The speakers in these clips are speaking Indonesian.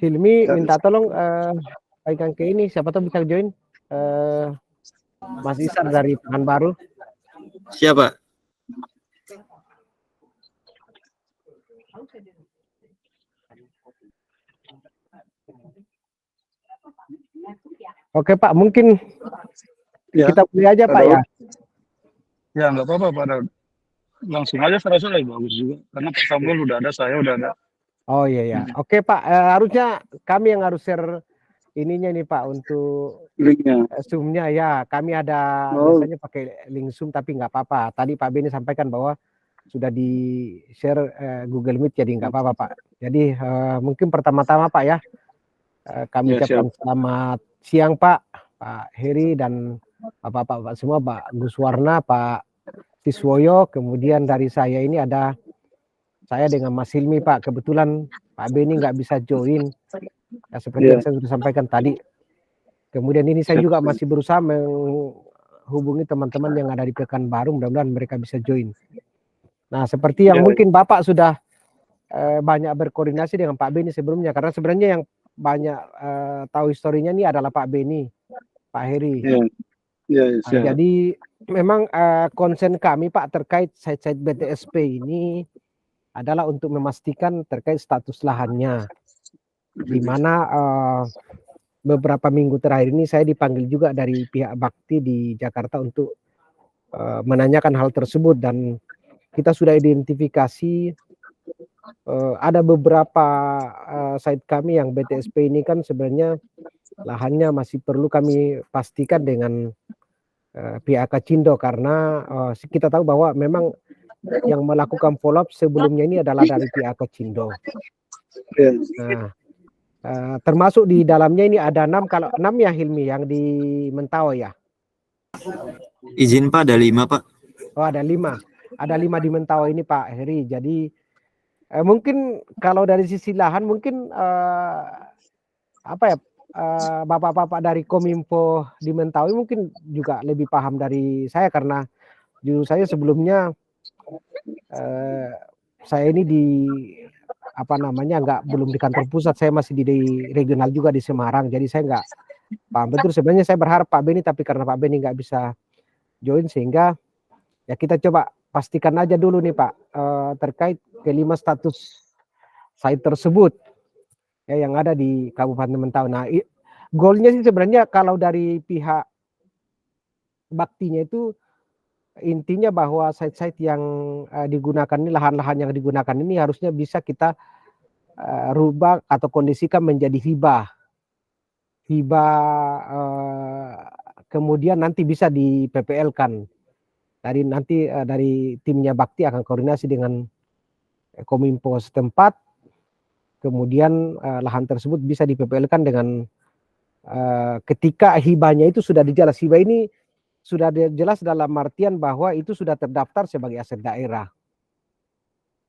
Hilmi minta tolong bagikan ke ini, siapa tahu bisa join. Mas Isar dari Pekanbaru. Siapa? Oke Pak, mungkin ya, kita pilih aja Pak ya. Ya nggak apa-apa Pak Daud. Langsung aja saya rasa lebih bagus juga. Karena Pak Samuel udah ada, saya udah ada. Oh iya ya. Oke Pak, harusnya kami yang harus share ininya nih Pak untuk linknya. Zoom-nya ya. Kami ada biasanya pakai link Zoom tapi nggak apa-apa. Tadi Pak Beni sampaikan bahwa sudah di share Google Meet jadi nggak apa-apa Pak. Jadi mungkin pertama-tama Pak ya, kami ucapkan selamat siang Pak Heri dan Bapak-Bapak semua, Pak Gus Warna, Pak Siswoyo, kemudian dari saya ini ada saya dengan Mas Hilmi Pak. Kebetulan Pak Beni nggak bisa join, ya, seperti yang saya sudah sampaikan tadi. Kemudian ini saya juga masih berusaha menghubungi teman-teman yang ada di Pekanbaru, mudah-mudahan mereka bisa join. Nah, seperti yang mungkin Bapak sudah banyak berkoordinasi dengan Pak Beni sebelumnya, karena sebenarnya yang banyak tahu historinya ini adalah Pak Beni, Pak Heri. Jadi memang konsen kami Pak terkait site-site BTSP ini adalah untuk memastikan terkait status lahannya, di mana beberapa minggu terakhir ini saya dipanggil juga dari pihak Bakti di Jakarta untuk menanyakan hal tersebut, dan kita sudah identifikasi ada beberapa site kami yang BTSP ini kan sebenarnya lahannya masih perlu kami pastikan dengan pihak Kacindo, karena kita tahu bahwa memang yang melakukan follow up sebelumnya ini adalah dari pihak Kacindo. Nah, termasuk di dalamnya ini ada 6, kalau 6 ya Hilmi yang di Mentawai ya. Izin Pak, ada 5 Pak. Oh ada 5 di Mentawai ini Pak Heri. Jadi mungkin kalau dari sisi lahan mungkin apa ya, bapak-bapak dari Kominfo di Mentawai mungkin juga lebih paham dari saya, karena jujur saya sebelumnya saya ini di apa namanya belum di kantor pusat, saya masih di regional juga di Semarang, jadi saya nggak paham betul. Sebenarnya saya berharap Pak Beni, tapi karena Pak Beni nggak bisa join, sehingga ya kita coba pastikan aja dulu nih Pak terkait kelima status site tersebut ya yang ada di Kabupaten Mentawai. Nah, goalnya sih sebenarnya kalau dari pihak Baktinya itu intinya bahwa site-site yang digunakan ini, lahan-lahan yang digunakan ini harusnya bisa kita rubah atau kondisikan menjadi hibah, kemudian nanti bisa di PPL-kan. Dari timnya Bakti akan koordinasi dengan Kominfo setempat, kemudian lahan tersebut bisa di PPL-kan dengan ketika hibahnya itu sudah dijelas. Hibah ini sudah jelas dalam artian bahwa itu sudah terdaftar sebagai aset daerah.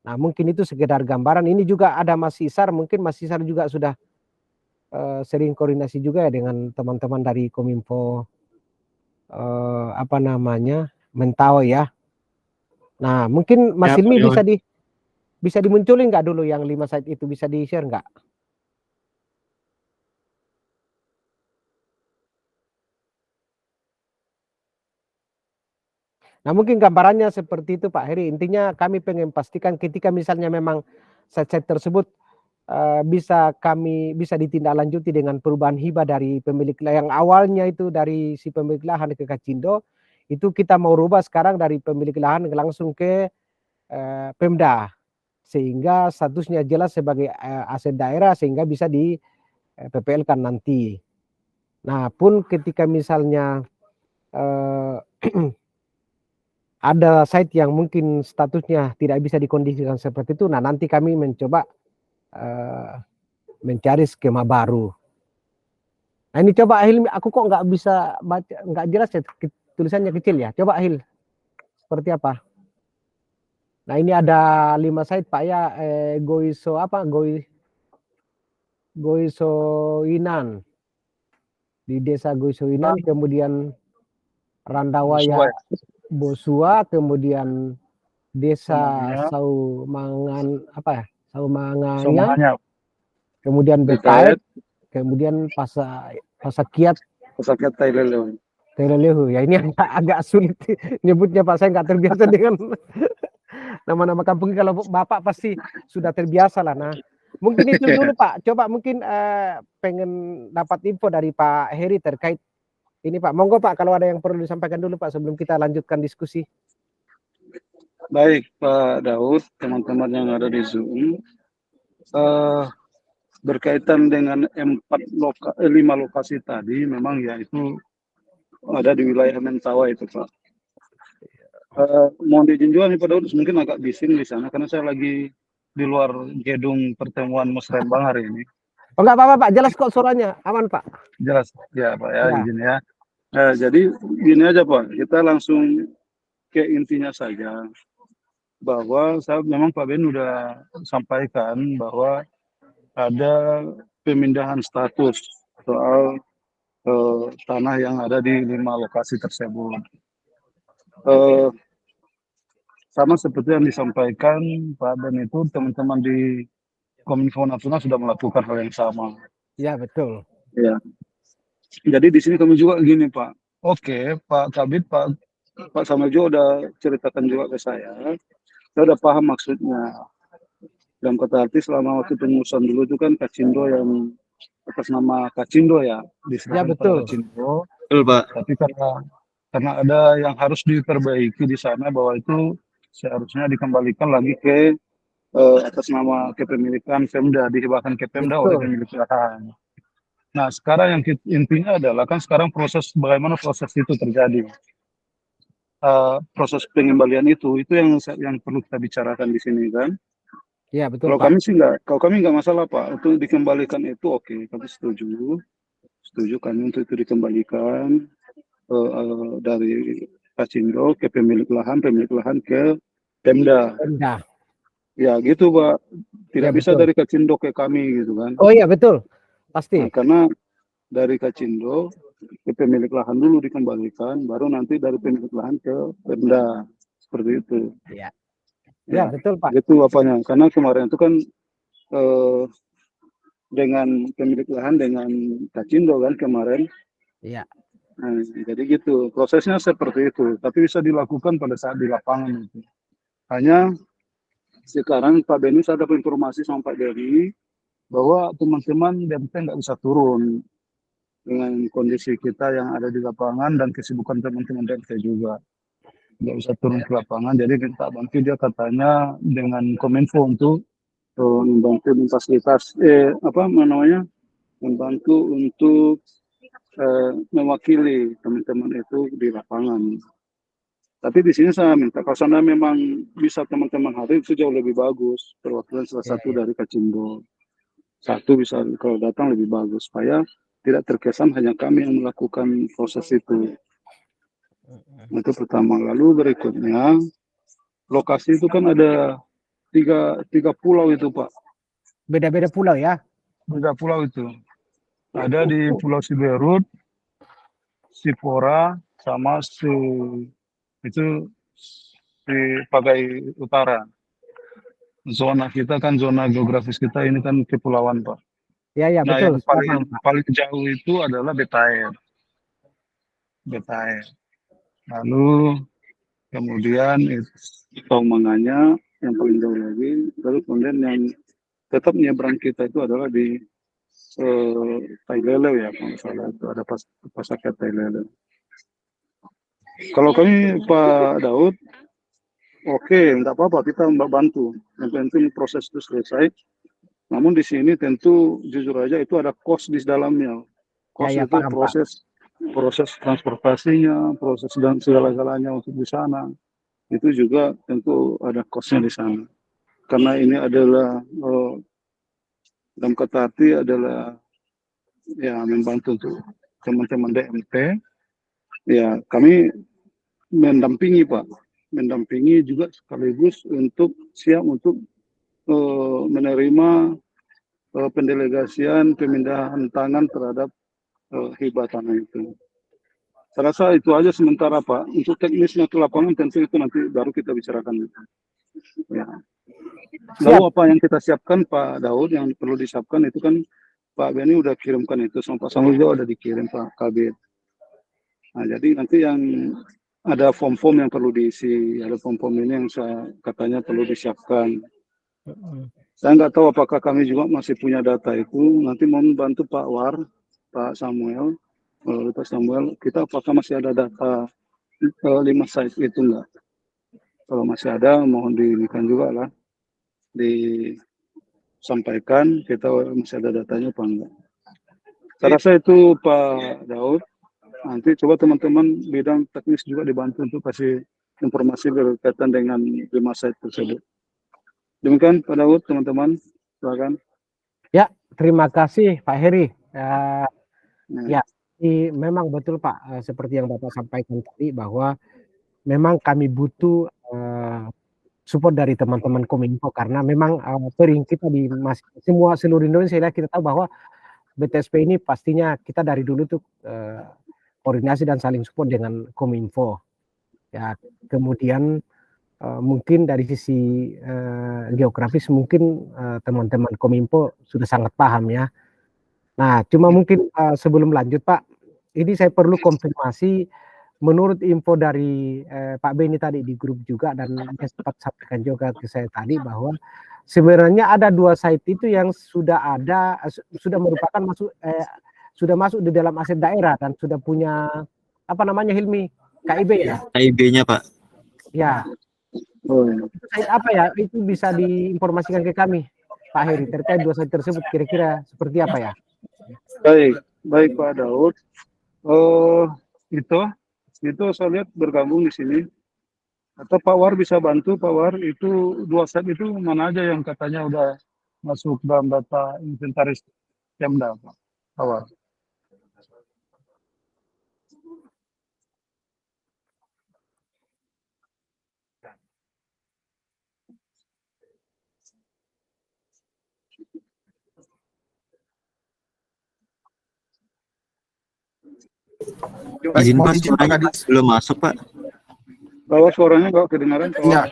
Nah, mungkin itu sekedar gambaran. Ini juga ada Mas Isar, mungkin Mas Isar juga sudah sering koordinasi juga ya dengan teman-teman dari Kominfo Mentawai ya. Nah, mungkin Mas Hilmi bisa dimunculin nggak dulu yang 5 site itu, bisa di-share nggak? Nah, mungkin gambarannya seperti itu Pak Heri. Intinya kami pengen pastikan ketika misalnya memang site-site tersebut bisa ditindaklanjuti dengan perubahan hibah dari pemilik yang awalnya itu dari si pemilik lahan ke Kacindo, itu kita mau rubah sekarang dari pemilik lahan langsung ke Pemda, sehingga statusnya jelas sebagai aset daerah sehingga bisa di PPL-kan nanti. Nah, pun ketika misalnya ada site yang mungkin statusnya tidak bisa dikondisikan seperti itu, nah nanti kami mencoba mencari skema baru. Nah ini coba Hilmi, aku kok nggak bisa baca, nggak jelas ya tulisannya kecil ya. Coba Hil, seperti apa? Nah ini ada 5 site Pak ya, Goisoinan di desa Goisoinan, kemudian Randawaya Bosua, kemudian desa Saumanganya, kemudian Betaet, kemudian Pasakiat, Pasakiat Tailele. Telelehu. Ya ini agak sulit nyebutnya Pak, saya nggak terbiasa dengan nama-nama kampung. Kalau Bapak pasti sudah terbiasa lah. Nah, mungkin itu dulu Pak. Coba mungkin pengen dapat info dari Pak Heri terkait ini Pak. Monggo Pak, kalau ada yang perlu disampaikan dulu Pak sebelum kita lanjutkan diskusi. Baik Pak Daud, teman-teman yang ada di Zoom, berkaitan dengan 5 lokasi tadi, memang ya itu ada di wilayah Mentawai itu Pak. Mohon diizin juga nih Pak Daud, mungkin agak bising di sana karena saya lagi di luar gedung pertemuan Musrembang hari ini. Oh enggak apa-apa Pak, jelas kok suaranya, aman Pak. Jelas ya Pak ya, Ya. izin ya. Jadi gini aja Pak, kita langsung ke intinya saja, bahwa memang Pak Ben udah sampaikan bahwa ada pemindahan status soal tanah yang ada di 5 lokasi tersebut. Sama seperti yang disampaikan Pak Ben itu, teman-teman di Kominfo Natuna sudah melakukan hal yang sama. Ya betul. Ya. Jadi di sini kami juga gini Pak. Oke, Pak Kabit, Pak Samuel udah ceritakan juga ke saya udah paham maksudnya. Dalam kata arti selama waktu pengurusan dulu itu kan Kacindo yang atas nama Kacindo ya, Ya betul. Kacindo. Betul Pak. Tapi karena ada yang harus diperbaiki di sana, bahwa itu seharusnya dikembalikan lagi ke atas nama kepemilikan Pemda, dihibahkan ke Pemda oleh pemilik lahan. Nah sekarang yang intinya adalah kan sekarang bagaimana proses itu terjadi. Proses pengembalian itu yang perlu kita bicarakan di sini kan. Iya betul Kalau Pak. kami nggak masalah Pak untuk dikembalikan itu, oke, kami setuju kami untuk itu dikembalikan dari Kacindo ke pemilik lahan ke Pemda. Ya gitu Pak, tidak bisa betul. dari Kacindo ke kami gitu kan. Oh iya betul, pasti. Nah, karena dari Kacindo ke pemilik lahan dulu dikembalikan, baru nanti dari pemilik lahan ke Pemda, seperti itu. Iya. Ya betul Pak. Itu apanya? Karena kemarin itu kan dengan pemilik lahan dengan Kacindo kan kemarin. Iya. Nah, jadi gitu prosesnya seperti itu. Tapi bisa dilakukan pada saat di lapangan itu. Hanya sekarang Pak Beni saya dapat informasi sama Pak Beni bahwa teman-teman DMT nggak bisa turun dengan kondisi kita yang ada di lapangan dan kesibukan teman-teman DMT juga. Nggak bisa turun ke lapangan, jadi kita bantu dia katanya dengan Kominfo untuk membantu fasilitas membantu untuk mewakili teman-teman itu di lapangan. Tapi di sini saya minta kalau sana memang bisa teman-teman hadir itu jauh lebih bagus, perwakilan salah satu dari Kacindo. Satu bisa kalau datang lebih bagus supaya tidak terkesan hanya kami yang melakukan proses itu. Itu pertama. Lalu berikutnya, lokasi itu kan ada tiga pulau itu Pak. Beda-beda pulau ya? Beda pulau itu. Ada di Pulau Siberut, Sipora, sama itu di Pagai Utara. Zona kita kan, zona geografis kita ini kan kepulauan Pak. Ya Nah betul. yang paling jauh itu adalah Betaer. Lalu kemudian Tomanganya yang paling jauh lagi, lalu kemudian yang tetap nyebrang kita itu adalah di Tailele ya, kalau salah itu ada Pasakiat Tailele. Kalau kami Pak Daud, oke, enggak apa-apa, kita bantu. Yang penting proses itu selesai. Namun di sini tentu jujur aja itu ada cost di dalamnya. Cost itu paham, proses transportasinya, proses dan segala-galanya untuk di sana. Itu juga tentu ada costnya di sana. Karena ini adalah dalam kata arti adalah ya membantu untuk teman-teman DMT. Ya kami mendampingi Pak, mendampingi juga sekaligus untuk siap untuk menerima pendelegasian pemindahan tangan terhadap hibah tanah itu. Saya rasa itu aja sementara Pak. Untuk teknisnya ke lapangan tentu itu nanti baru kita bicarakan. Ya. Lalu Siap. apa yang kita siapkan Pak Daud, yang perlu disiapkan itu kan Pak Beni udah kirimkan itu, sama Pak Samuel juga udah dikirim Pak Kabit. Nah, jadi nanti yang ada form-form yang perlu diisi, ada form-form ini yang saya katanya perlu disiapkan. Saya nggak tahu apakah kami juga masih punya data itu. Nanti mohon bantu Pak War, Pak Samuel, Pak Samuel, kita apakah masih ada data 5 site itu enggak? Kalau masih ada, mohon diinikan juga lah, disampaikan kita masih ada datanya apa enggak. Saya rasa itu Pak Daud. Nanti coba teman-teman bidang teknis juga dibantu untuk kasih informasi berkaitan dengan 5 site tersebut. Demikian Pak Daud, teman-teman, silakan. Ya, terima kasih Pak Heri. Nah, Ya, memang betul Pak, seperti yang Bapak sampaikan tadi bahwa memang kami butuh support dari teman-teman Kominfo karena memang sering kita di semua seluruh Indonesia kita tahu bahwa BTSP ini pastinya kita dari dulu tuh koordinasi dan saling support dengan Kominfo. Ya, kemudian mungkin dari sisi geografis mungkin teman-teman Kominfo sudah sangat paham ya. Nah, cuma mungkin sebelum lanjut Pak, ini saya perlu konfirmasi menurut info dari Pak Beni tadi di grup juga dan dia sempat sampaikan juga ke saya tadi bahwa sebenarnya ada 2 site itu yang sudah ada, sudah merupakan sudah masuk di dalam aset daerah dan sudah punya apa namanya Hilmi KIB ya. KIB-nya Pak. Ya, oh, ya. itu site apa ya? Itu bisa diinformasikan ke kami Pak Heri terkait 2 site tersebut kira-kira seperti apa ya? Baik Pak Daud. Oh, itu saya lihat bergabung di sini. Atau Pak War bisa bantu, Pak War, itu 2 set itu mana aja yang katanya udah masuk dalam data inventaris Pemda, Pak War. Izin Pak, suaranya belum masuk Pak. Bahwa suaranya nggak kedengaran, Pak War. Iya.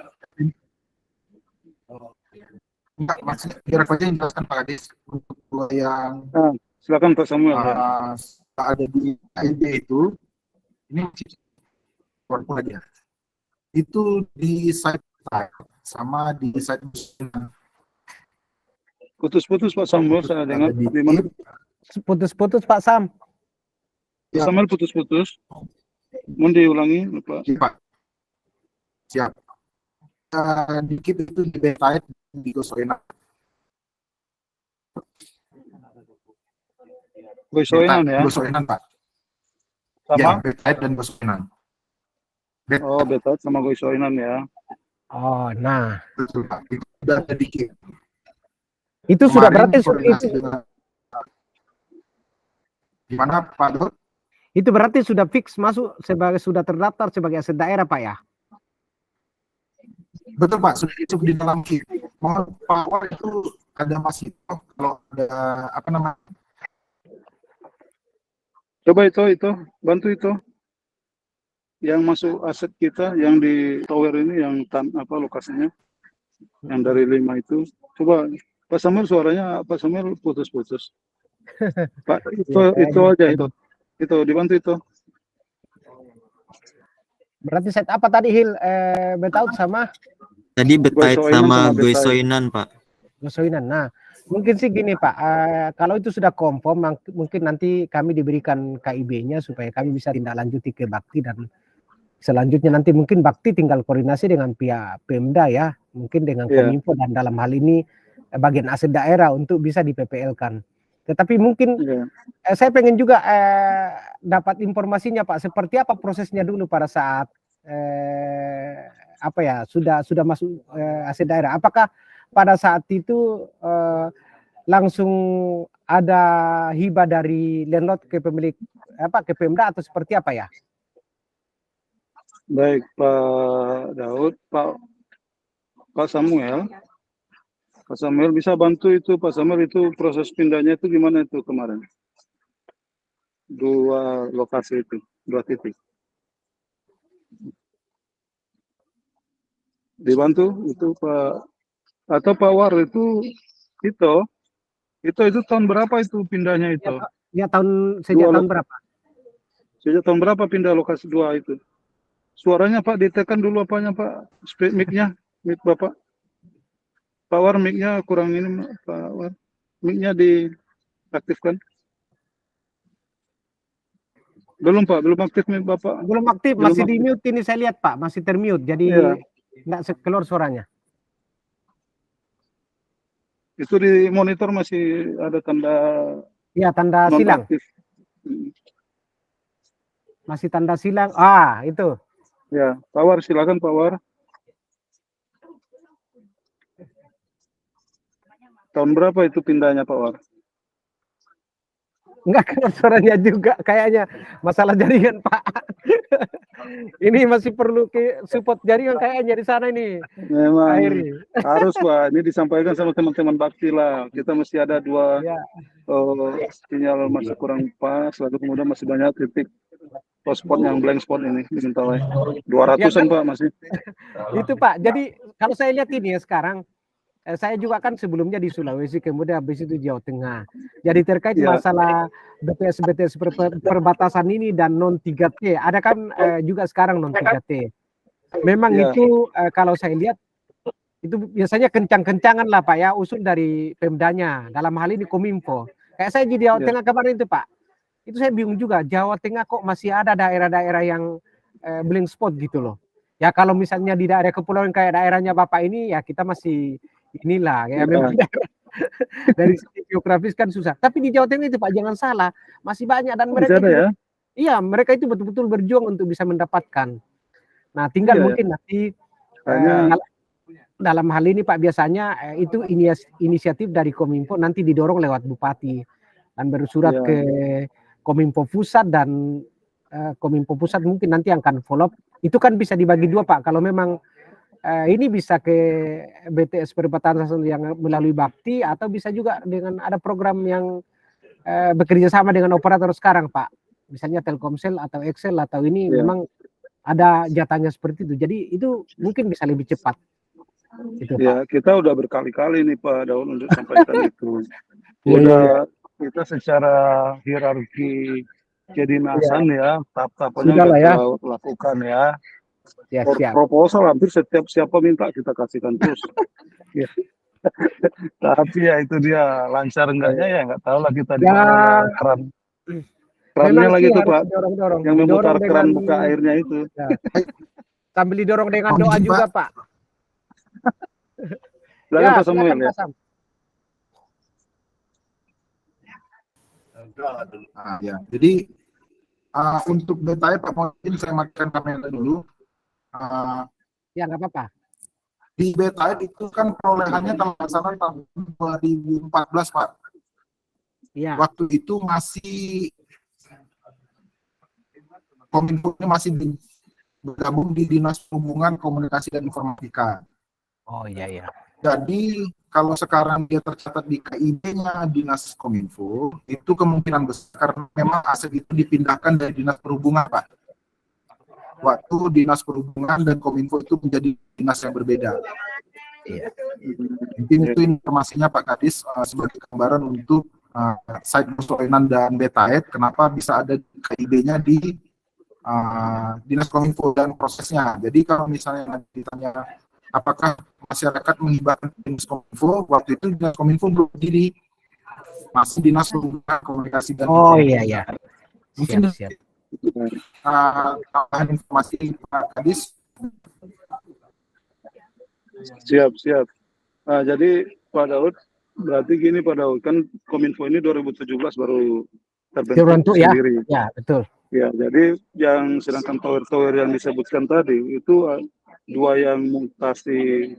Enggak, maksudnya biar aja jelaskan Pak Kadis untuk yang Silakan Pak Samuel. ada di KIB itu, ini walaupun aja. Itu di site sama di site Putus-putus Pak Samuel, saya dengar. di Di mana? Putus-putus Pak Sam. Pak Samuel putus-putus. Mohon diulangi, Pak. Pak. Siap. Dikit itu di website di Gosoena. Goisoenan ya? Gosoenan Pak. Sama? Ya, website dan Gosoenan. Oh, betul, sama Goisoenan ya. Oh, nah. Betul Pak. Itu sudah ada dikit. Itu sudah Kemarin berarti koordinasi dengan gimana Pak Dut? itu berarti sudah fix masuk sebagai sudah terdaftar sebagai aset daerah Pak ya? Betul Pak, sudah itu di dalam kit. Mohon Pak War itu ada masih kalau ada apa namanya? Coba itu, bantu itu. Yang masuk aset kita, yang di tower ini, yang apa lokasinya, yang dari 5 itu. Coba Pak Samuel suaranya, Pak Samuel putus-putus. Pak, itu aja itu dibantu itu. Berarti set apa tadi Hil? Betaut sama Tadi Betait Goisoenan sama sama Betait. Goisoenan Pak. Gosoinan. Nah, mungkin sih gini Pak, kalau itu sudah confirm, mungkin nanti kami diberikan KIB-nya supaya kami bisa tindak lanjuti ke Bakti dan selanjutnya nanti mungkin Bakti tinggal koordinasi dengan pihak Pemda ya, mungkin dengan Kominfo dan dalam hal ini bagian aset daerah untuk bisa di PPL-kan. Tetapi mungkin saya pengen juga dapat informasinya Pak, seperti apa prosesnya dulu pada saat apa ya sudah masuk aset daerah. Apakah pada saat itu langsung ada hibah dari landlord ke pemilik ke Pemda atau seperti apa ya? Baik Pak Daud, Pak Samuel. Pak Samuel bisa bantu itu, Pak Samuel, itu proses pindahnya itu gimana itu kemarin? 2 lokasi itu, 2 titik. Dibantu itu Pak atau Pawar itu tahun berapa itu pindahnya Ya, itu? ya sejak Dua tahun lo- berapa? Sejak tahun berapa pindah lokasi 2 itu? Suaranya Pak ditekan dulu apanya Pak? Mic-nya, mic Bapak. Pawar mic-nya kurang ini Pawar. Mic-nya diaktifkan. Belum Pak, belum aktif mic Bapak. Belum aktif, Belum masih di aktif. mute ini saya lihat Pak, masih termute. Jadi Iya, nggak keluar suaranya. itu di monitor masih ada tanda Iya, tanda non silang. aktif. Masih tanda silang. Ah, itu. Ya, Pawar silakan Pawar. Tahun berapa itu pindahnya Pawar? Enggak keluar suaranya juga kayaknya. Masalah jaringan Pak. Ini masih perlu support jaringan kayaknya di sana ini. Memang Akhirnya. harus Pak, ini disampaikan sama teman-teman bakti lah. Kita mesti ada 2 Ya, sinyal masih kurang pas, lalu kemudian masih banyak titik spot yang blank spot ini di Mentawai. ya 200-an kan Pak masih. itu Pak. Jadi kalau saya lihat ini ya sekarang, saya juga kan sebelumnya di Sulawesi, kemudian habis itu Jawa Tengah. Jadi terkait Ya, masalah BTS perbatasan ini dan non 3T, ada kan juga sekarang non 3T. Memang ya, itu kalau saya lihat itu biasanya kencang-kencangan lah Pak ya, usul dari Pemdanya. Dalam hal ini Kominfo. Kayak saya di Jawa ya, Tengah kemarin itu Pak. Itu saya bingung juga, Jawa Tengah kok masih ada daerah-daerah yang blank spot gitu loh. Ya kalau misalnya di daerah kepulauan kayak daerahnya Bapak ini ya kita masih inilah ya ya, memang dari segi geografis kan susah. Tapi di Jawa Tengah itu Pak jangan salah, masih banyak dan masih mereka ada itu ya. iya mereka itu betul-betul berjuang untuk bisa mendapatkan. Nah tinggal Iya, ya. mungkin nanti Hanya dalam hal ini Pak biasanya itu inisiatif dari Kominfo nanti didorong lewat Bupati dan bersurat ya, ke Kominfo Pusat dan Kominfo Pusat mungkin nanti akan follow up. Itu kan bisa dibagi 2 Pak. Kalau memang ini bisa ke BTS perbatasan yang melalui Bakti atau bisa juga dengan ada program yang bekerja sama dengan operator sekarang Pak. Misalnya Telkomsel atau Excel atau ini ya, memang ada jatahnya seperti itu. Jadi itu mungkin bisa lebih cepat. Itu Pak. ya, kita udah berkali-kali nih Pak Daun untuk sampaikan itu. Iya, iya, Udah iya. kita secara hierarki kedinasan ya, tahap-tahapnya Sudah udah lah ya. kita lakukan ya. Ya siap. Proposal hampir setiap siapa minta kita kasihkan terus. Ya. Tapi ya itu dia lancar enggaknya ya nggak tahu lah kita di Ya mana ya keran. Kerannya memang lagi sih tuh harus Pak, didorong-dorong. yang Didorong memutar keran dengan buka airnya itu. ya, sambil didorong dengan Mohon doa izin, juga Pak. Pak. Silakan Ya Pak Samuel silakan ya. Pak Sam. Nah, ya. Jadi untuk detail Pak, mungkin saya matikan kamera dulu. Ya nggak apa-apa. Di Betaib itu kan perolehannya kalau nggak salah tahun 2014 Pak. Ya. Waktu itu masih Kominfo masih bergabung di Dinas Perhubungan Komunikasi dan Informatika. Oh iya iya. Jadi kalau sekarang dia tercatat di KIB-nya Dinas Kominfo, itu kemungkinan besar karena memang aset itu dipindahkan dari Dinas Perhubungan Pak. Waktu Dinas Perhubungan dan Kominfo itu menjadi dinas yang berbeda. Iya. Mungkin itu informasinya Pak Kadis sebagai gambaran untuk site Nusoenan dan Betaib, kenapa bisa ada KIB-nya di Dinas Kominfo dan prosesnya. Jadi kalau misalnya nanti ditanya apakah masyarakat menghibahkan Dinas Kominfo, waktu itu Dinas Kominfo belum berdiri, masih Dinas Perhubungan Komunikasi dan Oh Informatika. iya iya. Mungkin Siap. tambahan informasi Pak Kadis. Siap. Nah, jadi Pak Daud, berarti gini Pak Daud, kan Kominfo ini 2017 baru terbentuk ya. sendiri. Ya betul. Ya, jadi yang sedangkan tower-tower yang disebutkan tadi itu 2 yang mutasi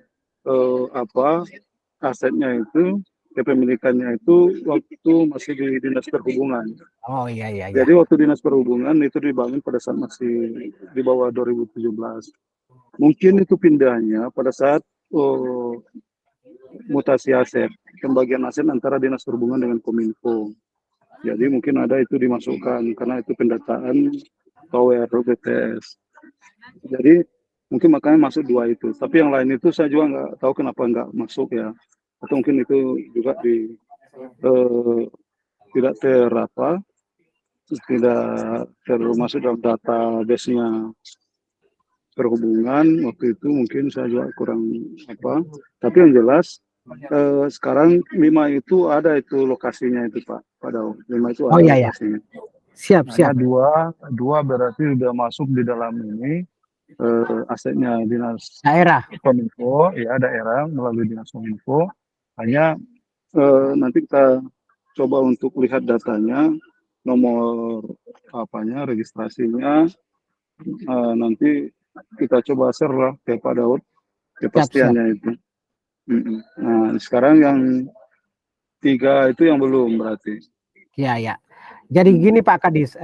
asetnya itu, kepemilikannya itu waktu masih di Dinas Perhubungan. Oh iya iya. Jadi waktu Dinas Perhubungan itu dibangun pada saat masih di bawah 2017. Mungkin itu pindahnya pada saat mutasi aset, pembagian aset antara Dinas Perhubungan dengan Kominfo. Jadi mungkin ada itu dimasukkan karena itu pendataan tower BTS. Jadi Mungkin makanya masuk 2 itu. Tapi yang lain itu saya juga nggak tahu kenapa nggak masuk ya. Atau mungkin itu juga eh, tidak tidak termasuk dalam database-nya perhubungan waktu itu, mungkin saya juga kurang apa. Tapi yang jelas sekarang 5 itu ada itu lokasinya itu Pak Daud. 5 itu Oh ada iya ya, lokasinya. siap Hanya siap. dua berarti sudah masuk di dalam ini asetnya dinas Daerah. Kominfo, ya daerah melalui dinas Kominfo. Hanya nanti kita coba untuk lihat datanya, nomor apanya, registrasinya, nanti kita coba share lah ke Pak Daud kepastiannya itu. Nah sekarang yang 3 itu yang belum berarti. Ya ya. Jadi gini Pak Kadis,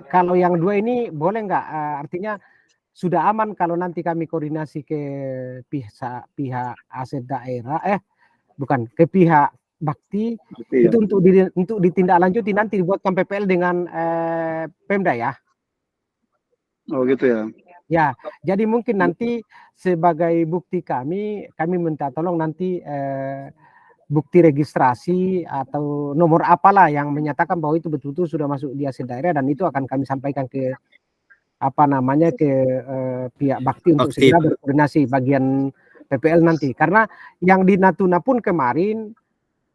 kalau yang 2 ini boleh nggak? Artinya sudah aman kalau nanti kami koordinasi ke pihak aset daerah, bukan ke pihak Bakti, Berarti itu untuk ditindaklanjuti nanti dibuatkan PPL dengan Pemda ya. Oh gitu ya. Ya, jadi mungkin nanti sebagai bukti kami minta tolong nanti bukti registrasi atau nomor apalah yang menyatakan bahwa itu betul-betul sudah masuk di aset daerah, dan itu akan kami sampaikan ke ke pihak Bakti untuk segera berkoordinasi bagian PPL nanti. Karena yang di Natuna pun kemarin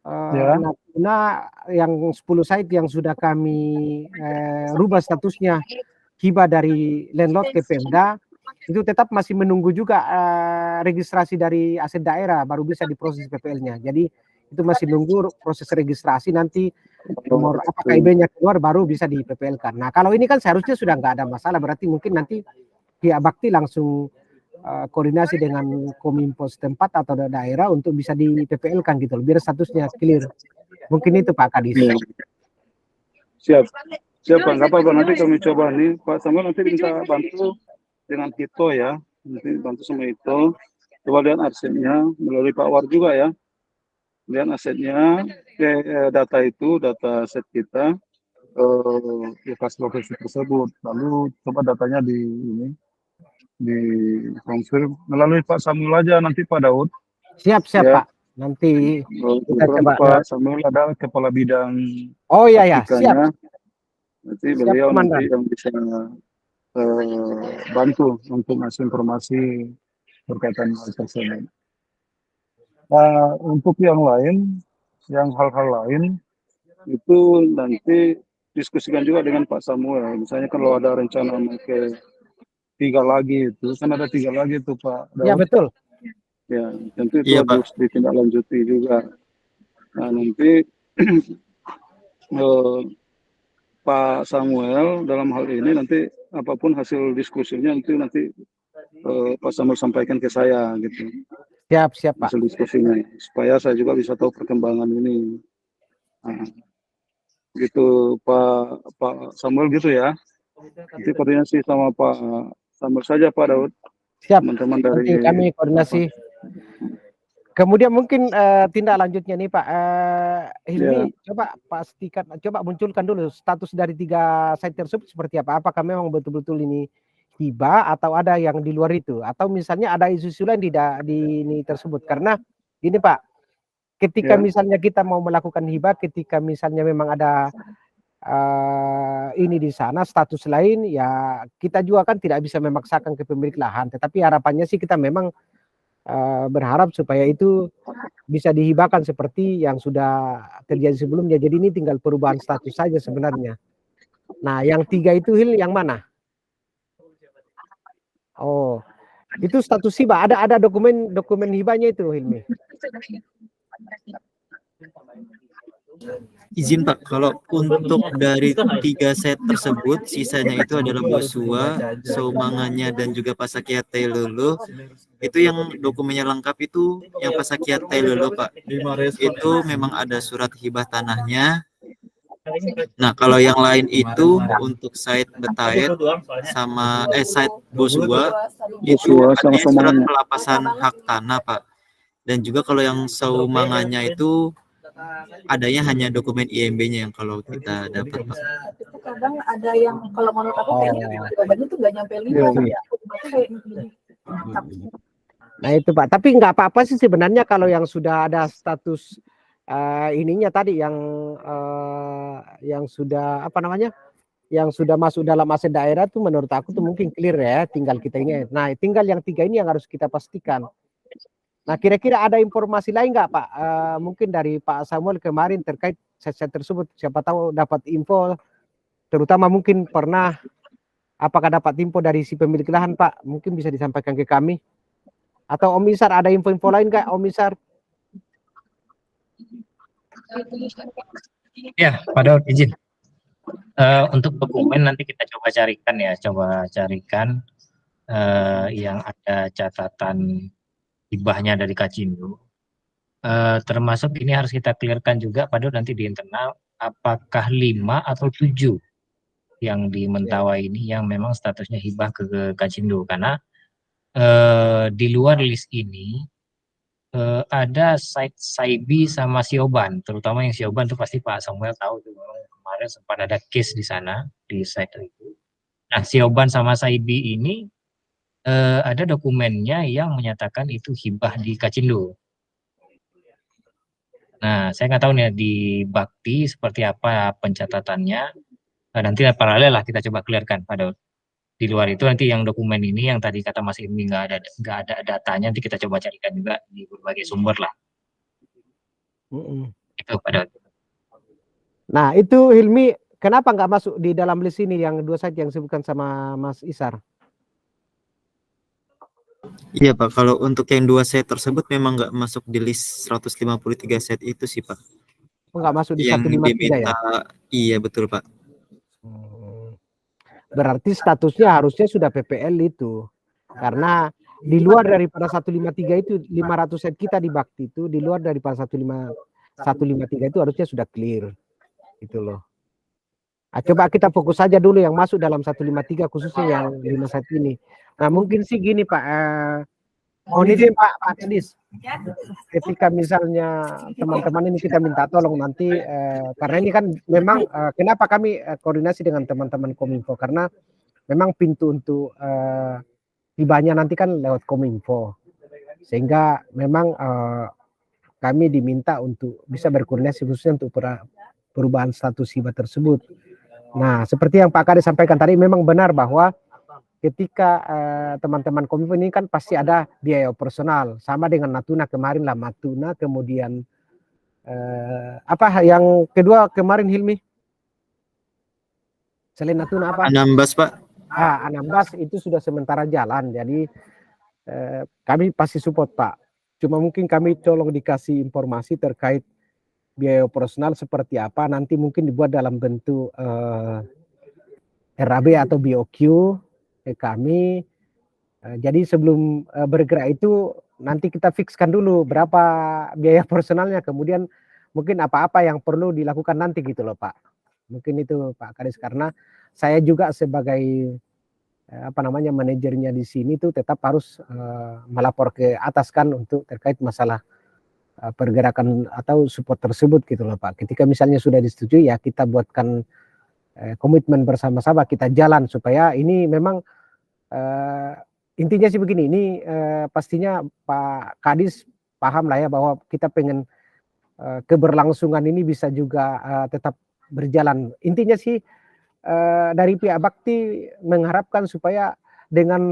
Natuna yang 10 site yang sudah kami rubah statusnya hibah dari landlord ke Pemda, itu tetap masih menunggu juga registrasi dari aset daerah baru bisa diproses PPL-nya. Jadi itu masih nunggu proses registrasi, nanti nomor apa KIB-nya keluar baru bisa di PPL-kan. Nah kalau ini kan seharusnya sudah nggak ada masalah, berarti mungkin nanti pihak Bakti langsung koordinasi dengan Kominfo setempat atau daerah untuk bisa di PPL-kan gitu, biar statusnya clear. Mungkin itu Pak Kadis. Siap. Siap Pak, nggak apa-apa, nanti kami coba nih Pak Samuel, nanti minta bantu dengan Hito ya, nanti bantu sama Hito, coba lihat asetnya melalui Pak War juga ya, lihat asetnya, data itu, data aset kita, lokasi tersebut, lalu coba datanya di konfirm melalui Pak Samuel aja nanti Pak Daud. Siap ya. Pak, nanti kita coba. Pak Samuel adalah kepala bidang. Oh iya ya, siap. Nanti beliau nanti yang bisa bantu untuk ngasih informasi berkaitan hal tersebut. Untuk yang lain, yang hal-hal lain itu nanti diskusikan juga dengan Pak Samuel. Misalnya kalau ada rencana ke 3 lagi itu, kan ada 3 lagi itu Pak Daud. Ya betul. Ya, tentu itu harus ditindaklanjuti juga. Nah nanti Pak Samuel dalam hal ini nanti apapun hasil diskusinya nanti Pak Samuel sampaikan ke saya gitu. Siap Pak. Hasil diskusinya supaya saya juga bisa tahu perkembangan ini. Nah, gitu Pak Samuel gitu ya. Nanti koordinasi sama Pak Samuel saja Pak Daud. Siap. Teman-teman dari nanti kami koordinasi. Kemudian mungkin tindak lanjutnya nih Pak Hilmi, coba pastikan, coba munculkan dulu status dari 3 site tersebut seperti apa. Apakah memang betul-betul ini hibah atau ada yang di luar itu, atau misalnya ada isu-isu lain di ini tersebut. Karena ini Pak, ketika misalnya kita mau melakukan hibah, ketika misalnya memang ada ini di sana status lain, ya kita juga kan tidak bisa memaksakan ke pemilik lahan, tetapi harapannya sih kita memang berharap supaya itu bisa dihibahkan seperti yang sudah terjadi sebelumnya. Jadi ini tinggal perubahan status saja sebenarnya. Nah yang 3 itu Hil yang mana? Oh, itu status hibah, ada dokumen hibahnya itu Hilmi. Izin Pak, kalau untuk dari 3 set tersebut, sisanya itu adalah Bosua, Saumanganya, dan juga Pasakia Tailolo. Itu yang dokumennya lengkap itu yang Pasakia Tailolo Pak. Itu memang ada surat hibah tanahnya. Nah kalau yang lain itu untuk site Betaet sama site Bosua itu ada surat pelepasan hak tanah Pak. Dan juga kalau yang Saumanganya itu adanya hanya dokumen IMB-nya yang kalau kita dapat Pak. Itu kadang ada yang kalau menurut aku kayaknya jawabannya tuh nggak nyampe 5 tapi aku kayak Nah itu Pak, tapi nggak apa-apa sih sebenarnya kalau yang sudah ada status ininya tadi yang sudah apa namanya, yang sudah masuk dalam aset daerah tuh menurut aku tuh mungkin clear ya, tinggal kita ini. Nah tinggal yang 3 ini yang harus kita pastikan. Nah kira-kira ada informasi lain nggak Pak? Mungkin dari Pak Samuel kemarin terkait set tersebut, siapa tahu dapat info, terutama mungkin pernah apakah dapat info dari si pemilik lahan Pak? Mungkin bisa disampaikan ke kami. Atau Om Isar ada info-info lain nggak Om Isar? Ya, Pak Daud izin. Untuk dokumen nanti kita coba carikan ya, yang ada catatan hibahnya dari Kacindo. Termasuk ini harus kita clearkan juga Pak Daud nanti di internal, apakah 5 atau 7 yang di Mentawai ini yang memang statusnya hibah ke Kacindo, karena di luar list ini ada site Saibi sama Sioban, terutama yang Sioban itu pasti Pak Samuel tahu tuh, kemarin sempat ada case di sana di site itu. Nah Sioban sama Saibi ini ada dokumennya yang menyatakan itu hibah di Kacindo. Nah saya nggak tahu nih di Bakti seperti apa pencatatannya. Nanti paralel lah kita coba clearkan pada di luar itu nanti yang dokumen ini yang tadi kata Mas Ilmi nggak ada datanya, nanti kita coba carikan juga di berbagai sumber lah. Itu pada. Nah itu Hilmi, kenapa nggak masuk di dalam list ini yang 2 site yang disebutkan sama Mas Isar? Iya Pak, kalau untuk yang 2 set tersebut memang nggak masuk di list 153 set itu sih Pak. Nggak masuk di Yang 153 diminta, ya? iya betul Pak. Berarti statusnya harusnya sudah PPL itu. Karena di luar daripada 153 itu 500 set kita di Bakti itu, di luar daripada 153 itu harusnya sudah clear. Itu loh. Coba kita fokus saja dulu yang masuk dalam 153 khususnya yang 5 set ini. Nah mungkin sih gini Pak, mohon izin Pak Kadis, ketika misalnya teman-teman ini kita minta tolong nanti, karena ini kan memang kenapa kami koordinasi dengan teman-teman Kominfo, karena memang pintu untuk hibahnya nanti kan lewat Kominfo, sehingga memang kami diminta untuk bisa berkoordinasi khususnya untuk perubahan status hibah tersebut. Nah seperti yang Pak Kadis sampaikan tadi, memang benar bahwa ketika teman-teman Kominfo ini kan pasti ada biaya operasional, sama dengan Natuna kemarin lah, Natuna kemudian apa yang kedua kemarin Hilmi? Selain Natuna apa? Anambas Pak. Anambas itu sudah sementara jalan, jadi kami pasti support Pak. Cuma mungkin kami tolong dikasih informasi terkait biaya operasional seperti apa, nanti mungkin dibuat dalam bentuk RAB atau BOQ kami. Jadi sebelum bergerak itu nanti kita fixkan dulu berapa biaya personalnya, kemudian mungkin apa-apa yang perlu dilakukan nanti gitu loh Pak. Mungkin itu Pak Kadis, karena saya juga sebagai manajernya di sini tuh tetap harus melapor ke atas kan untuk terkait masalah pergerakan atau support tersebut gitu loh Pak. Ketika misalnya sudah disetujui ya kita buatkan komitmen bersama-sama, kita jalan supaya ini memang intinya sih begini, ini pastinya Pak Kadis paham lah ya bahwa kita pengen keberlangsungan ini bisa juga tetap berjalan. Intinya sih dari pihak Bakti mengharapkan supaya dengan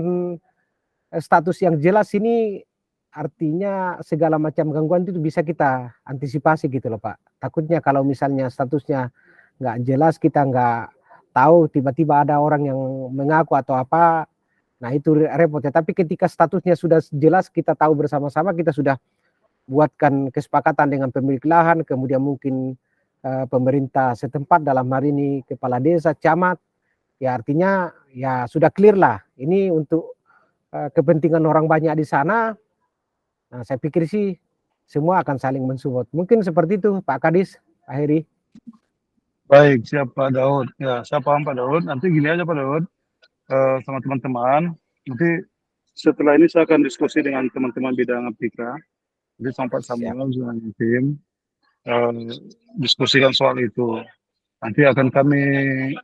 status yang jelas ini artinya segala macam gangguan itu bisa kita antisipasi gitu loh Pak. Takutnya kalau misalnya statusnya nggak jelas, kita nggak tahu, tiba-tiba ada orang yang mengaku atau apa, nah itu repot ya. Tapi ketika statusnya sudah jelas, kita tahu bersama-sama, kita sudah buatkan kesepakatan dengan pemilik lahan, kemudian mungkin pemerintah setempat, dalam hari ini kepala desa, camat, ya artinya ya sudah clear lah. Ini untuk kepentingan orang banyak di sana. Nah saya pikir sih semua akan saling mensupport. Mungkin seperti itu Pak Kadis, Pak Heri. Baik, siap Pak Daud. Ya, saya paham Pak Daud. Nanti gini aja Pak Daud, sama teman-teman. Nanti setelah ini saya akan diskusi dengan teman-teman bidang Aptika. Jadi sampai Samuel dengan tim diskusikan soal itu. Nanti akan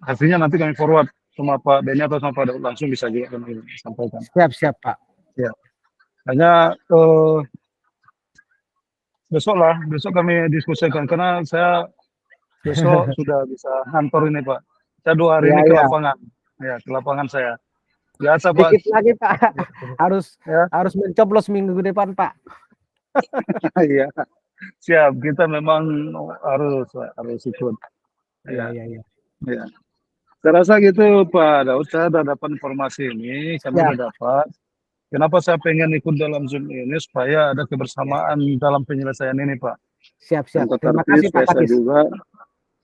hasilnya nanti kami forward sama Pak Beni atau sama Pak Daud, langsung bisa juga kami sampaikan. Siap Pak. Ya. Hanya besok kami diskusikan karena saya besok sudah bisa ngantor ini Pak. Saya 2 hari Iya, ini ke iya. lapangan. Ya, ke lapangan saya. Biasa Pak. Dikit lagi Pak, harus Ya, harus mencoblos minggu depan Pak. iya. Siap. Kita memang harus ikut. Iya, Ya, iya, iya. ya. Saya rasa gitu Pak Daud. Saya sudah dapat informasi ini, kami Siap. sudah dapat. Kenapa saya pengen ikut dalam Zoom ini supaya ada kebersamaan dalam penyelesaian ini Pak. Siap, siap. Yang Terima tetapi kasih Pak Kadis.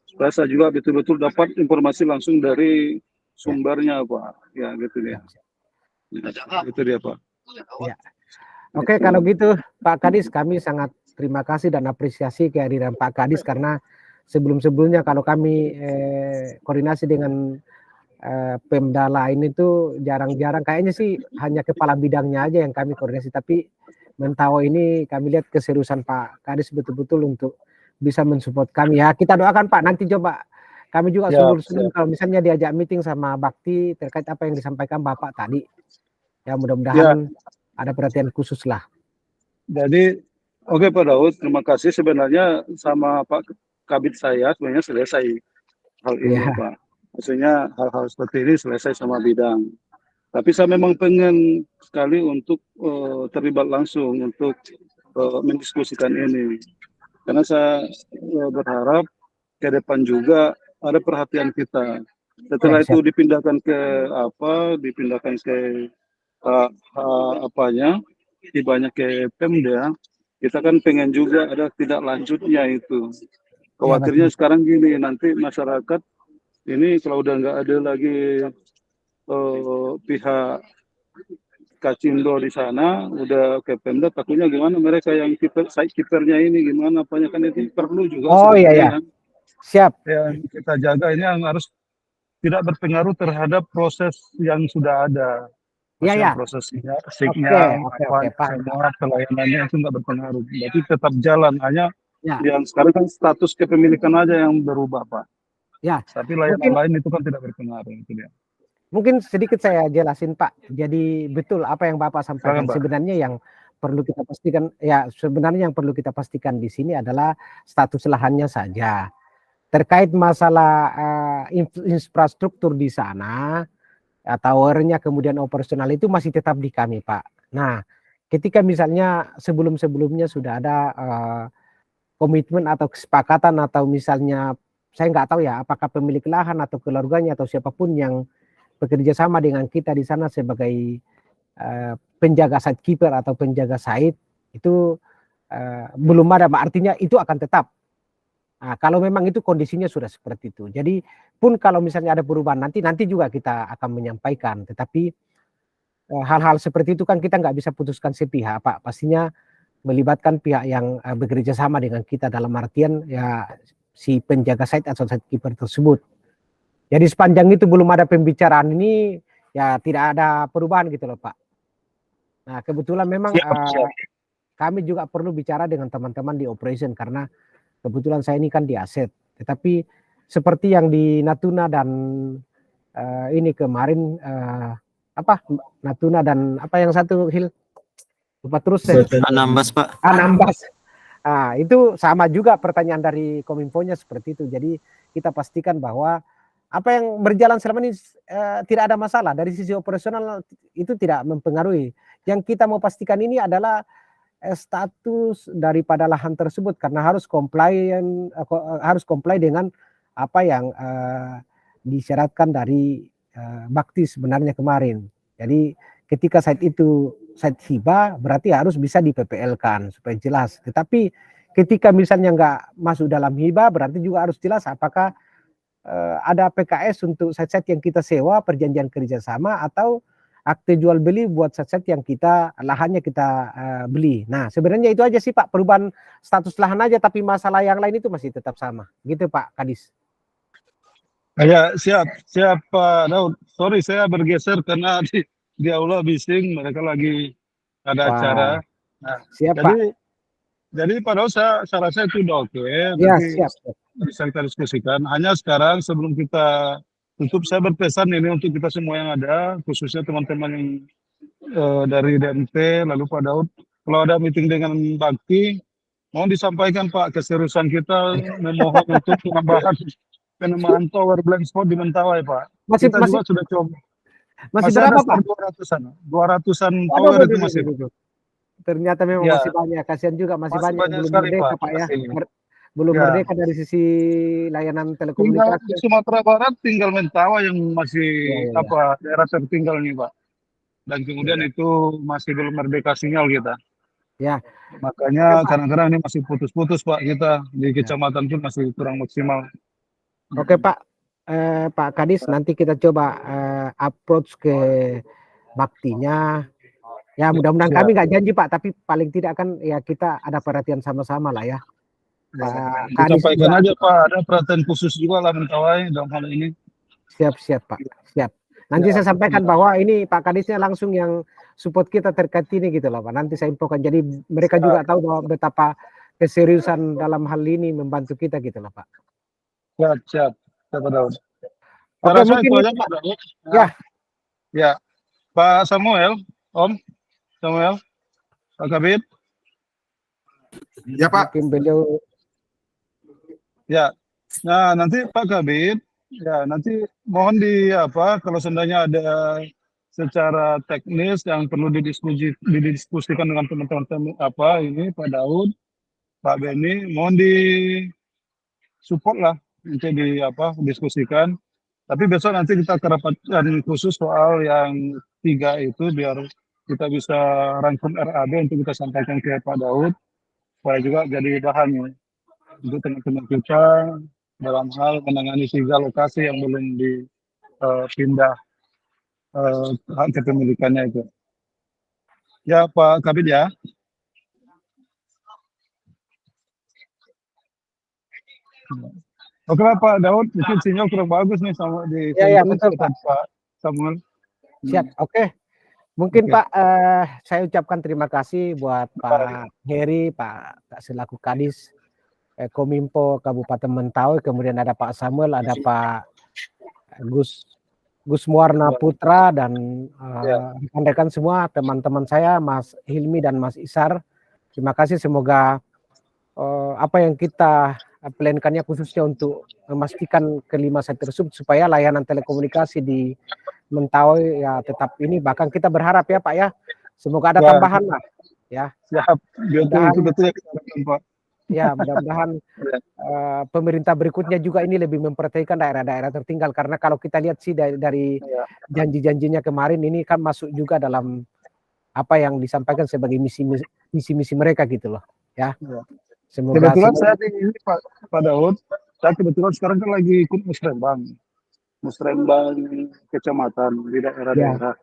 supaya saya juga betul-betul dapat informasi langsung dari sumbernya Pak. Ya gitu dia. Siap, siap. Ya, itu dia Pak. Ya. Oke, kalau gitu Pak Kadis, kami sangat terima kasih dan apresiasi kehadiran Pak Kadis karena sebelum-sebelumnya kalau kami koordinasi dengan Pemda lain itu jarang-jarang, kayaknya sih hanya kepala bidangnya aja yang kami koordinasi, tapi Mentawai ini kami lihat keseriusan Pak Kadis betul-betul untuk bisa mensupport kami ya. Kita doakan Pak, nanti coba kami juga sungguh-sungguh kalau misalnya diajak meeting sama Bakti terkait apa yang disampaikan Bapak tadi. Ya mudah-mudahan ada perhatian khusus lah. Jadi oke Pak Daud, terima kasih. Sebenarnya sama Pak Kabid saya sebenarnya selesai hal ini Pak. Maksudnya hal-hal seperti ini selesai sama bidang. Tapi saya memang pengen sekali untuk terlibat langsung untuk mendiskusikan ini. Karena saya berharap ke depan juga ada perhatian kita. Setelah itu dipindahkan ke hibahnya ke Pemda, kita kan pengen juga ada tidak lanjutnya itu. Khawatirnya sekarang gini, nanti masyarakat ini kalau udah nggak ada lagi pihak Kacindo di sana, udah ke Pemda, takutnya gimana mereka yang site keeper-nya ini gimana, apanya kan itu perlu juga. Oh iya ya, siap. Yang kita jaga ini yang harus tidak berpengaruh terhadap proses yang sudah ada. Iya ya. Prosesnya, signya, semua pelayanannya itu nggak berpengaruh. Jadi tetap jalan, hanya yang sekarang kan status kepemilikan aja yang berubah Pak. Ya. Tapi layanan lain itu kan tidak berpengaruh. Itu dia. Mungkin sedikit saya jelasin Pak. Jadi betul apa yang Bapak sampaikan. Sebenarnya yang perlu kita pastikan, ya sebenarnya yang perlu kita pastikan di sini adalah status lahannya saja. Terkait masalah infrastruktur di sana, towernya kemudian operasional itu masih tetap di kami Pak. Nah, ketika misalnya sebelum-sebelumnya sudah ada komitmen atau kesepakatan atau misalnya saya nggak tahu ya apakah pemilik lahan atau keluarganya atau siapapun yang bekerja sama dengan kita di sana sebagai penjaga site keeper atau penjaga site itu belum ada, artinya itu akan tetap. Nah, kalau memang itu kondisinya sudah seperti itu. Jadi pun kalau misalnya ada perubahan nanti juga kita akan menyampaikan. Tetapi hal-hal seperti itu kan kita nggak bisa putuskan sepihak Pak. Pastinya melibatkan pihak yang bekerja sama dengan kita dalam artian ya si penjaga site atau site keeper tersebut. Jadi sepanjang itu belum ada pembicaraan ini ya tidak ada perubahan gitu loh Pak. Nah kebetulan memang kami juga perlu bicara dengan teman-teman di operation karena kebetulan saya ini kan di aset. Tetapi seperti yang di Natuna dan ini kemarin Natuna dan apa yang satu Hil lupa terus Anambas Pak. Anambas. Nah, itu sama juga pertanyaan dari Kominfo-nya seperti itu. Jadi kita pastikan bahwa apa yang berjalan selama ini tidak ada masalah dari sisi operasional itu tidak mempengaruhi. Yang kita mau pastikan ini adalah status daripada lahan tersebut karena harus comply dengan apa yang disyaratkan dari Bakti sebenarnya kemarin. Jadi ketika site itu site hibah berarti harus bisa di PPL-kan supaya jelas. Tetapi ketika misalnya nggak masuk dalam hibah berarti juga harus jelas apakah ada PKS untuk site-site yang kita sewa, perjanjian kerjasama atau akte jual beli buat site-site yang kita lahannya kita beli. Nah sebenarnya itu aja sih Pak, perubahan status lahan aja, tapi masalah yang lain itu masih tetap sama. Gitu Pak Kadis. Ya siap Pak Daud. Sorry saya bergeser karena di aula bising, mereka lagi ada acara. Nah, siap Pak. Jadi Pak Daud saya rasa itu udah oke. Ya siap. Bisa kita diskusikan. Hanya sekarang sebelum kita tutup saya berpesan ini untuk kita semua yang ada, khususnya teman-teman yang dari DMT, lalu Pak Daud, kalau ada meeting dengan Bakti, mohon disampaikan Pak keseriusan kita memohon untuk penambahan tower blank spot di Mentawai Pak. Masih Kita juga sudah coba. masih Masih ada berapa Pak? sekitar 200-an Waduh, tower itu waduh, masih. waduh. Ternyata memang Ya, masih banyak. Kasihan juga masih masih banyak yang banyak belum sekali merdeka Pak. Pak ya. Masih. Belum Ya. merdeka dari sisi layanan Tinggal telekomunikasi. di Sumatera Barat, tinggal Mentawai yang masih Ya. daerah tertinggal nih Pak. Dan kemudian itu masih belum merdeka sinyal kita. Ya. Makanya Oke, Pak. kadang-kadang ini masih putus-putus Pak kita di Ya. kecamatan pun masih kurang maksimal. Oke Pak, Pak Kadis nanti kita coba approach ke Baktinya. Ya mudah-mudahan Siap. kami nggak janji Pak, tapi paling tidak kan ya kita ada perhatian sama-sama lah ya. Pak Kadis Disampaikan juga aja Pak, ada perhatian khusus juga lah Mentawai dalam hal ini. siap Pak, siap. Nanti saya sampaikan bahwa ini Pak Kadisnya langsung yang support kita terkait ini gitu loh Pak. Nanti saya infokan. Jadi mereka juga tahu bahwa betapa keseriusan dalam hal ini membantu kita gitu loh Pak. Siap Pak Daud. Oke, Saya rasa mungkin itu aja itu, Pak Daud. Ya. Ya, Pak Samuel, Om Samuel, Pak Kabit. Ya Pak. Mungkin beliau. Ya, nah nanti Pak Kabit, ya nanti mohon kalau seandainya ada secara teknis yang perlu didiskusikan dengan teman-teman ini Pak Daud, Pak Beni, mohon di support lah untuk diskusikan. Tapi besok nanti kita kerapatan khusus soal yang 3 itu biar kita bisa rangkum RAB untuk kita sampaikan ke Pak Daud supaya juga jadi bahan untuk teman-teman kita dalam hal menangani 3 lokasi yang belum dipindah hak kepemilikannya itu. Ya Pak Kabid ya. Oke lah Pak Daud, mungkin sinyal kurang bagus nih sama di Ya, betul Pak. Pak Samuel. Siap, oke. Mungkin Pak, saya ucapkan terima kasih buat Pak Heri, Pak selaku Kadis Kominfo Kabupaten Mentawai, kemudian ada Pak Samuel, ada Pak Gus Muarna Putra, dan rekan-rekan semua, teman-teman saya, Mas Hilmi dan Mas Isar. Terima kasih, semoga apa yang kita plankannya khususnya untuk memastikan kelima site tersebut supaya layanan telekomunikasi di Mentawai ya tetap ini, bahkan kita berharap ya Pak ya, semoga ada tambahan lah ya. Siap, betul Pak. Ya, mudah-mudahan pemerintah berikutnya juga ini lebih memperhatikan daerah-daerah tertinggal, karena kalau kita lihat sih dari janji-janjinya kemarin ini kan masuk juga dalam apa yang disampaikan sebagai misi mereka gitu loh ya. Semoga kebetulan saya ini Pak Daud, saya kebetulan sekarang kan lagi ikut musrembang kecamatan di daerah-daerah.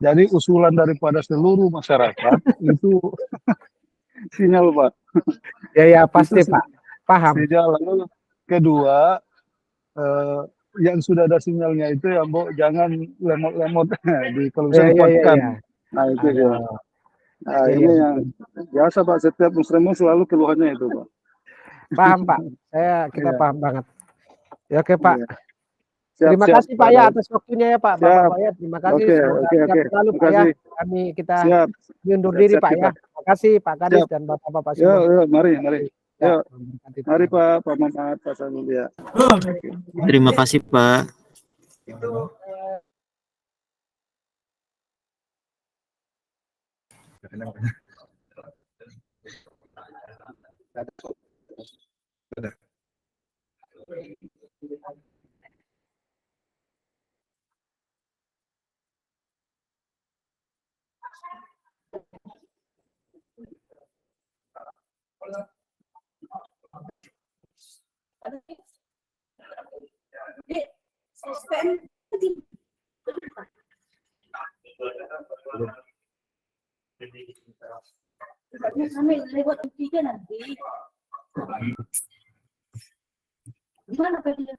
Jadi usulan daripada seluruh masyarakat itu sinyal Pak. Ya pasti Pak, paham. Sinyal. Lalu kedua, yang sudah ada sinyalnya itu ya Mbok jangan lemot-lemot kalau bisa dikuatkan. Nah itu ya. Nah ini yang biasa Pak, setiap musrembang selalu keluhannya itu Pak. Paham Pak, kita paham banget. Ya oke Pak. Terima Siap, kasih Pak ya atas waktunya ya Pak. Bapak ya, terima kasih. Oke. Selalu Pak ya. Kita undur diri Pak ya. Terima kasih Pak Kadis dan Bapak-bapak semua. Yuk, mari. Mari Pak Mamat, Pak Samuel ya. Terima kasih Pak. Kami lewat tiga nanti. Gimana Pak dia?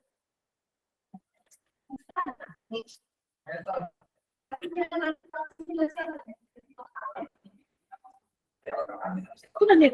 Aku nanti